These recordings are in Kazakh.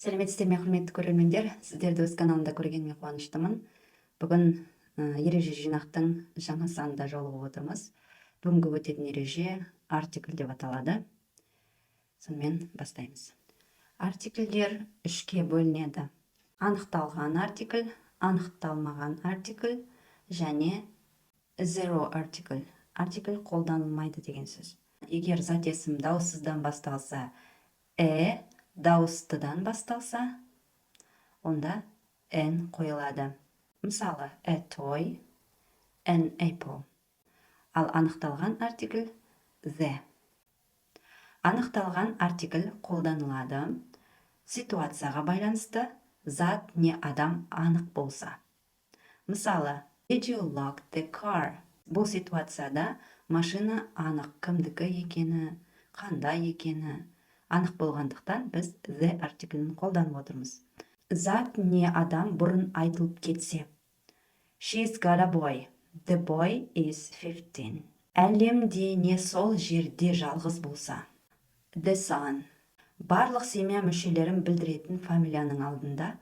Салеметсізбе, құрметті көрермендер, сіздерді өз каналымда көргеніме қуаныштымын. Бүгін ереже жинақтың жаңа санында жолығып отырмыз. Бүгінгі өтетін ереже артикль деп аталады. Сонымен бастаймыз. Артикльдер үшке бөлінеді. Анықталған артикль, анықталмаған артикль және zero артикль. Артикль қолданылмайды деген сөз. Егер зат есім дауыссыздан басталса, дауыстыдан басталса, онда n қойылады. Мысалы, a toy, an apple. Ал анықталған артикль the. Анықталған артикль қолданылады ситуацияға байланысты, зат не адам анық болса. Мысалы, did you lock the car? Бұл ситуацияда машина анық, кімдікі екені, қандай екені анық болғандықтан біз the артиклін қолданып отырмыз. Зат не адам бұрын айтылып кетсе. She's got a boy. The boy is 15. Әлемде не сол жерде жалғыз болса. The son. Барлық семья мүшелерін білдіретін фамилияның алдында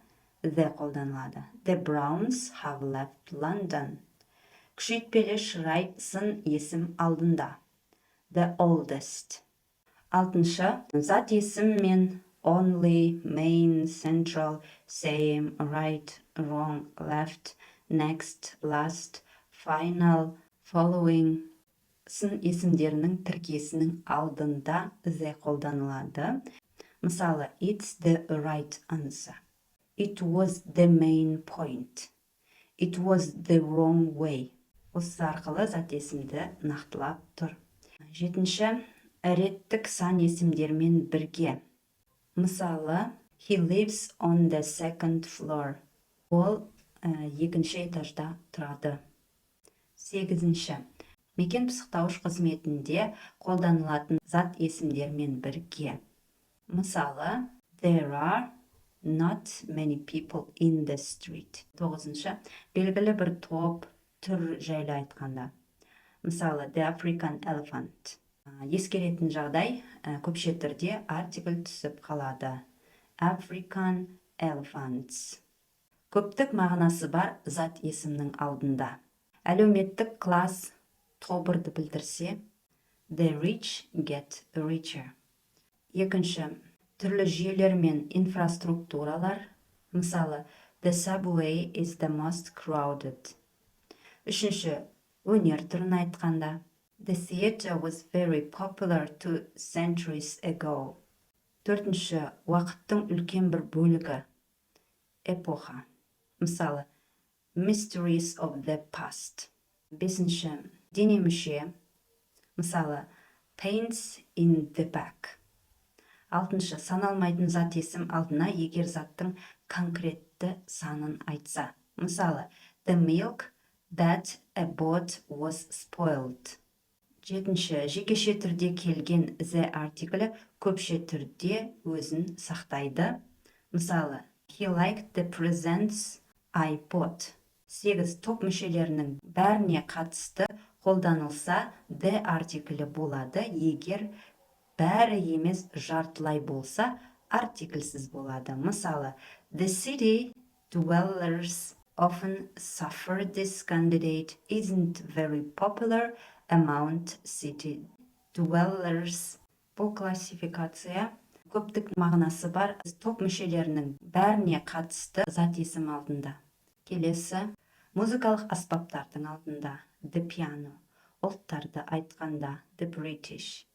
the қолданылады. The Browns have left London. Күшейтпелі шырай сын есім алдында. The oldest. Алтыншы, зат есім мен only, main, central, same, right, wrong, left, next, last, final, following сын есімдерінің тіркесінің алдында the қолданылады. Мысалы, it's the right answer. It was the main point. It was the wrong way. Осы арқылы зат есімді нақтылап тұр. Жетінші, реттік сан есімдермен бірге. Мысалы, he lives on the second floor. Ол екінші этажда тұрады. Сегізінші, мекен пысықтауыш қызметінде қолданылатын зат есімдермен бірге. Мысалы, there are not many people in the street. Тоғызыншы, белгілі бір топ, түр жайлы айтқанда. Мысалы, the African elephant. Ескеретін жағдай, көпше түрде артикль түсіп қалады. African elephants. Көптік мағынасы бар зат есімнің алдында. Әлеуметтік класс тобырды білдірсе, the rich get richer. Екінші, түрлі жүйелер мен инфраструктуралар. Мысалы, the subway is the most crowded. Үшінші, өнер түрін айтқанда. The theater was very popular 2 centuries ago. Төртінші, уақыттың үлкен бір бөлігі. Эпоха. Мысалы, mysteries of the past. Бесінші, дене мүше. Мысалы, pains in the back. Алтыншы, саналмайтын зат есім алдына егер заттың конкретті санын айтса. Мысалы, the milk that a bought was spoiled. Жетінші, жекеше түрде келген the артиклі көпше түрде өзін сақтайды. Мысалы, he liked the presents I bought. 8. Топ мүшелерінің бәріне қатысты қолданылса the артиклі болады, егер бәрі емес жартылай болса артиклсіз болады. Мысалы, the city dwellers often suffer this candidate isn't very popular among city dwellers. Бұл классификация көптік мағынасы бар топ мүшелерінің бәріне қатысты зат есім алдында. Келесі, музыкалық аспаптардың алдында the piano, ұлттарды айтқанда the British,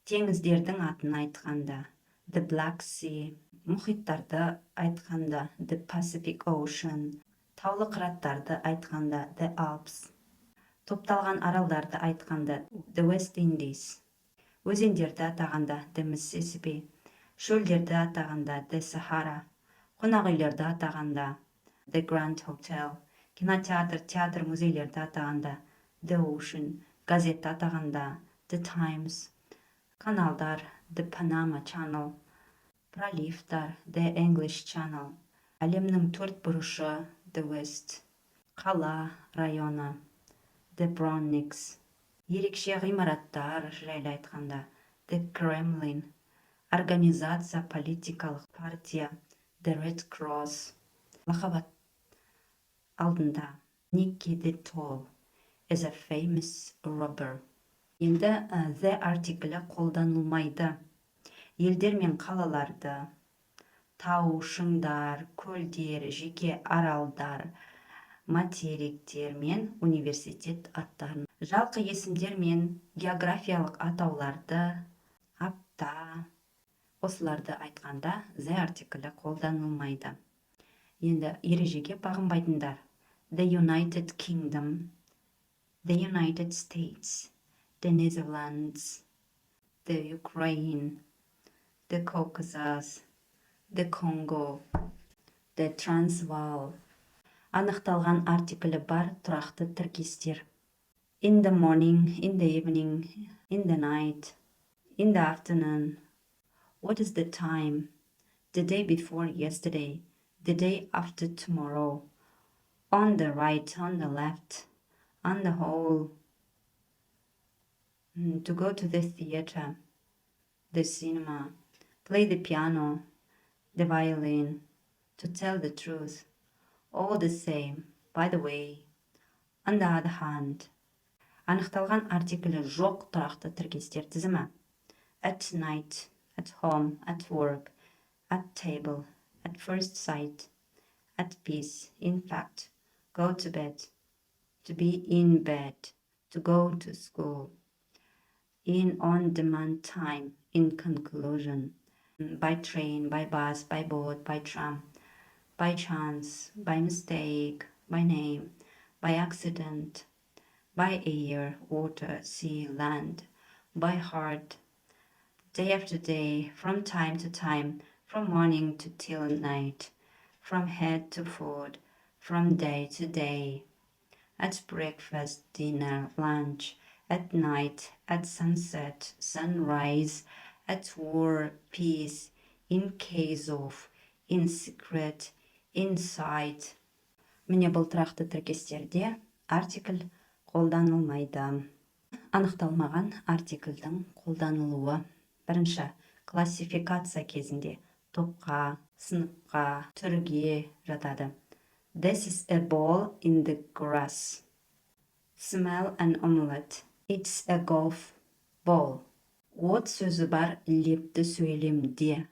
теңіздердің атын айтқанда the Black Sea, мұхиттарды айтқанда the Pacific Ocean, таулы қыраттарды айтқанда the Alps, топталған аралдарды айтқанда the West Indies, өзендерді атағанда the Mississippi, шөлдерді атағанда the Sahara, қонақүйлерді атағанда the Grand Hotel, кинотеатр, театр, музейлерді атағанда the Ocean, газетті атағанда the Times, каналдар the Panama Channel, проливтар the English Channel, әлемнің төрт бұрышы the West, қала, районы the Bronx, ерекше ғимараттар жайлы айтқанда the Kremlin, организация, политикалық партия The Red Cross. Лақабат алдында. Nicky the Tall is a famous robber. Енді the артиклі қолданылмайды. Елдер мен қалаларды, тау, шыңдар, көлдер, жеке аралдар, материктер мен университет аттарын. Жалқы есімдер мен географиялық атауларды, апта, осыларды айтқанда the артиклі қолданылмайды. Енді ережеге бағынбайтындар. The United Kingdom, the United States, the Netherlands, the Ukraine, the Caucasus, the Congo, the Transvaal. Анықталған артиклі бар тұрақты тіркестер. In the morning, in the evening, in the night, in the afternoon. What is the time? The day before yesterday, the day after tomorrow. On the right, on the left, on the whole. To go to the theater, the cinema, play the piano, the violin, to tell the truth. All the same, by the way, on the other hand. Анықталған артиклі жоқ тұрақты тіркестер тізімі. At night, at home, at work, at table, at first sight, at peace, in fact, go to bed, to be in bed, to go to school, in on-demand time, in conclusion, by train, by bus, by boat, by tram, by chance, by mistake, by name, by accident, by air, water, sea, land, by heart, day after day, from time to time, from morning to till night, from head to foot, from day to day, at breakfast, dinner, lunch, at night, at sunset, sunrise, at war, peace, in case of, in secret, inside. Міне бұл тұрақты тіркестерде артикль қолданылмайды. Анықталмаған артикльдің қолданылуы. Бірінші, классификация кезінде топқа, сыныпқа, түрге жатады. This is a ball in the grass. Smell an omelette. It's a golf ball. От сөзі бар лепті сөйлемде.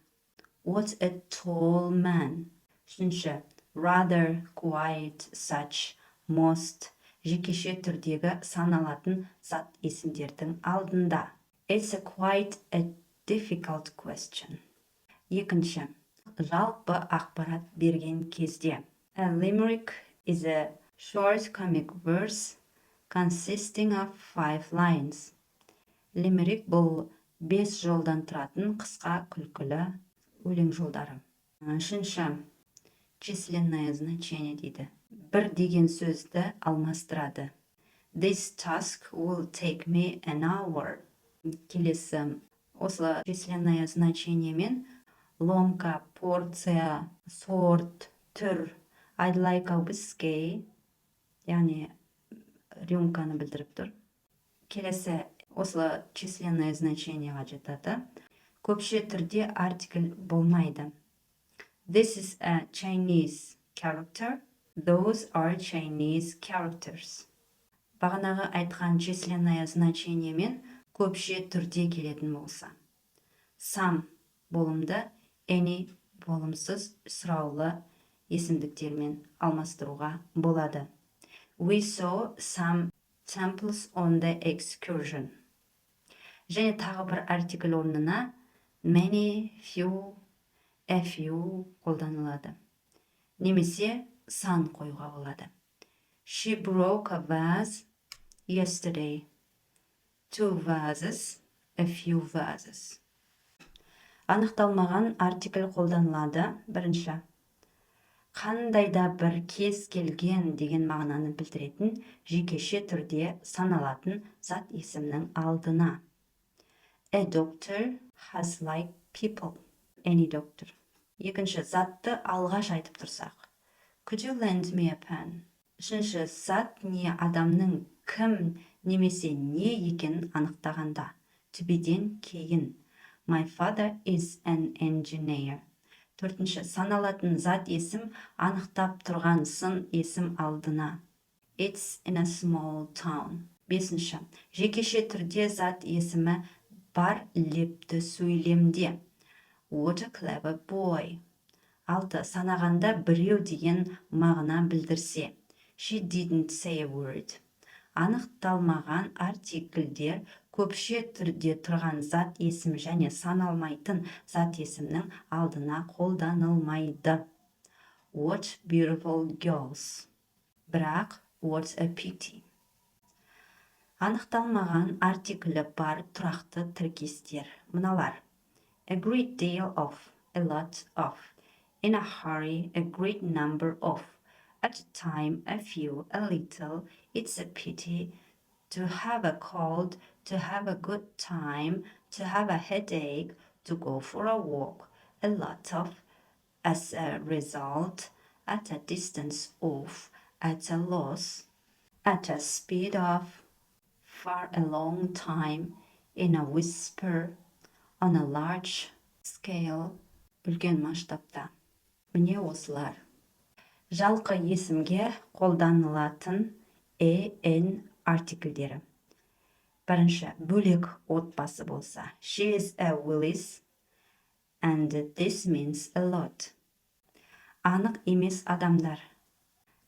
What's a tall man? Үшінші, rather, quite, such, most, жекеше түрдегі саналатын зат есімдердің алдында. It's quite a difficult question. Екінші, жалпы ақпарат берген кезде. A limerick is a short comic verse consisting of 5 lines. Лимерик бұл 5 жолдан тұратын қысқа күлкілі өлең жолдары. Үшінші, численное значение дейді. Бір деген сөзді алмастырады. This task will take me an hour. Келесі, осы численное значение мен ломка, порция, сорт, түр, I'd like a whiskey, яғни рюмканы білдіріп тұр. Келесі, осы численное значениеға жатады. Көпше түрде артикль болмайды. This is a Chinese character. Those are Chinese characters. Бағанағы айтқан численное значение мен көпше түрде келетін болса. Some болымды, any болымсыз сұраулы есімдіктермен алмастыруға болады. We saw some temples on the excursion. Және тағы бір артикль орнына many, few, a few қолданылады. Немесе сан қоюға болады. She broke a vase yesterday. 2 vases, a few vases. Анықталмаған артикль қолданылады. Бірінші, қандайда бір кез келген деген мағынаны білдіретін жекеше түрде саналатын зат есімнің алдына. A doctor has like people. Any doctor. Екінші, затты алғаш айтып тұрсақ. Could you lend me a pen? Үшінші, зат не адамның кім немесе не екенін анықтағанда. To beден кейін. My father is an engineer. Төртінші, саналатын зат есім анықтап тұрған сын есім алдына. It's in a small town. Бесінші, жекеше түрде зат есімі бар лепті сөйлемде. What a clever boy. Алты, санағанда біреу деген мағына білдірсе. She didn't say a word. Анықталмаған артикльдер көпше түрде тұрған зат есім және саналмайтын зат есімнің алдына қолданылмайды. What beautiful girls. Бірақ what a pity. Анықталмаған артиклі бар тұрақты тіркестер мыналар. A great deal of, a lot of, in a hurry, a great number of, at a time, a few, a little, it's a pity, to have a cold, to have a good time, to have a headache, to go for a walk, a lot of, as a result, at a distance of, at a loss, at a speed of, for a long time, in a whisper, on a large scale, үлкен масштабта. Міне осылар. Жалқы есімге қолданылатын en артикльдері. Бірінші, бөлек отбасы болса. She is a Willis, and this means a lot. Анық емес адамдар.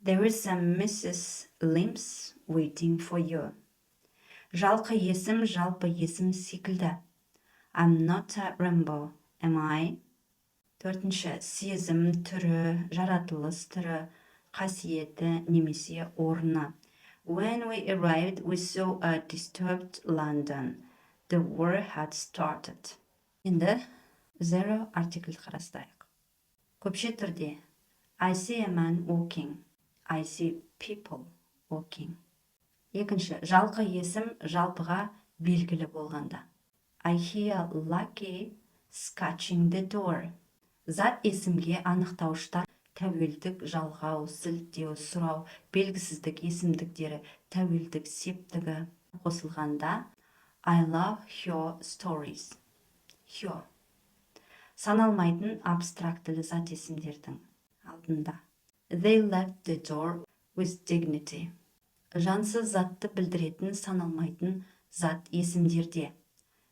There is a Mrs. Limps waiting for you. Жалқы есім жалпы есім секілді. I'm not a rainbow, am I? Төртінші, сезім түрі, жаратылыс түрі, қасиеті немесе орны. When we arrived, we saw a disturbed London. The war had started. Енді zero артикль қарастайық. Көпше түрде I see a man walking. I see people walking. Екінші, жалқы есім жалпыға белгілі болғанда. I hear Lucky scratching the door. Зат есімге анықтауыштар тәуелдік, жалғау, сілтеу, сұрау, белгісіздік есімдіктері, тәуелдік септігі қосылғанда I love her stories. Her. Саналмайтын абстрактілі зат есімдердің алдында. They left the door with dignity. Жансыз затты білдіретін саналмайтын зат есімдерде.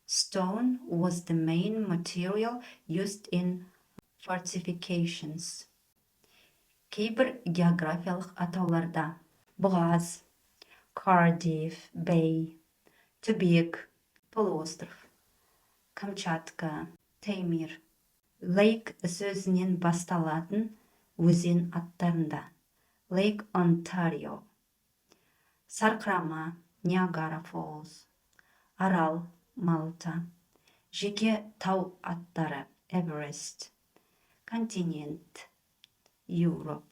Stone was the main material used in fortifications. Кейбір географиялық атауларда Бұғаз, Cardiff, Bay, Түбек, полуостров, Камчатка, Теймир. Лайк сөзінен басталатын өзен аттарында. Lake Ontario, Сарқырама, Ниагара Falls, Арал, Малта, жеке тау аттары Everest, континент Европ,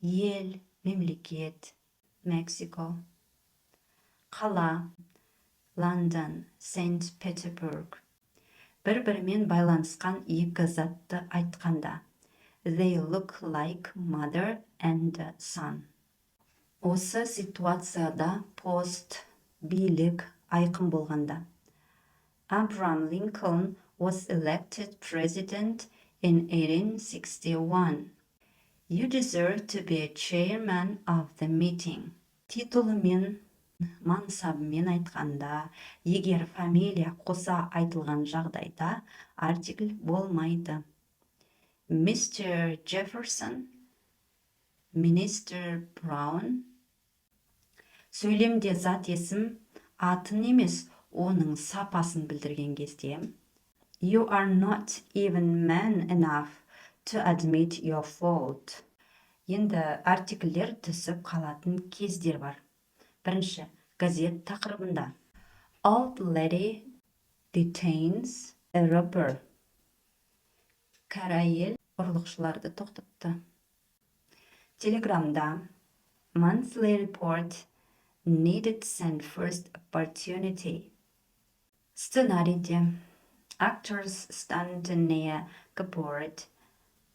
ел, мемлекет Мексико, қала Лондон, Сент-Петербург. Бір-бірімен байланысқан екі затты айтқанда. They look like mother and son. Осы ситуацияда пост, билік айқын болғанда. Abraham Lincoln was elected president in 1861. You deserve to be a chairman of the meeting. Титулымен, мансабымен айтқанда, егер фамилия қоса айтылған жағдайда, артикль болмайды. Mr. Jefferson, Minister Brown. Сөйлемде зат есім атын емес, оның сапасын білдірген кезде. You are not even man enough to admit your fault. Енді артикльдер түсіп қалатын кездер бар. Бірінші, газет тақырыбында. Old lady detains a robber. Кәрі әйел ұрлықшыларды тоқтатты. Телеграмда. Monthly report needed send first opportunity. Сценарийде. Actors stand near cupboard,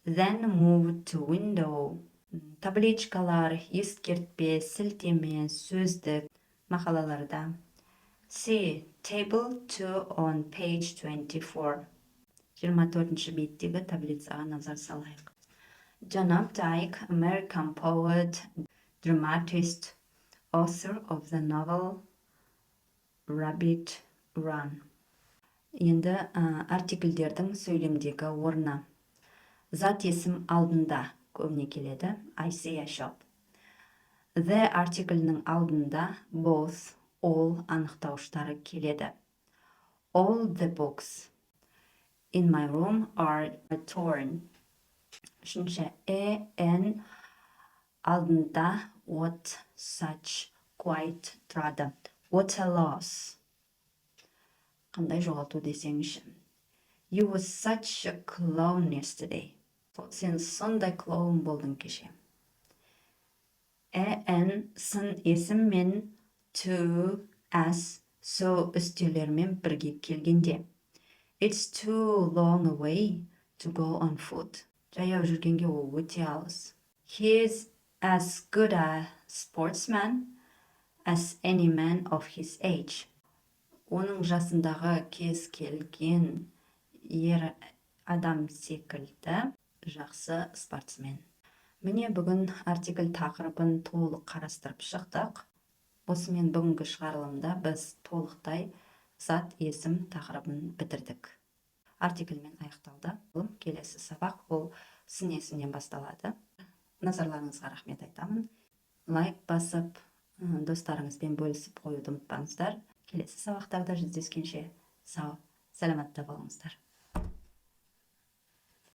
then move to window. Табличкалар, ескертпе, сілтеме, сөздік мақалаларда. See table 2 on page 24. 24-ші беттегі таблицаға назар салайық. John Updike, American poet, dramatist, author of the novel Rabbit Run. Енді артикльдердің сөйлемдегі орны. Зат есім алдында көбіне келеді. I see a shop. The артиклінің алдында both, all анықтауыштары келеді. All the books in my room are torn. Үшінші, n алдында what, such, quite тұрады. What a loss. Қандай жоғалту десеңізші. You were such a clown yesterday. Сен сондай клоун болдың кеше. N сын есім мен to, as, so үстелермен бірге келгенде. It's too long a way to go on foot. Жаяу жүргенге ол өте алыс. He's as good a sportsman as any man of his age. Оның жасындағы кез келген ер адам секілді жақсы спортсмен. Міне бүгін артикль тақырыбын толық қарастырып шықтық. Осымен бүгінгі шығарылымда біз толықтай зат есім тақырыбын бітірдік. Артикльмен аяқталды. Келесі сабақ ол сын есімнен басталады. Назарларыңызға рахмет айтамын. Лайк басып, достарыңызбен бөлісіп қоюды ұмытпаңыздар. Келесі сабақтарда жүздескенше сау, саламатта болыңыздар.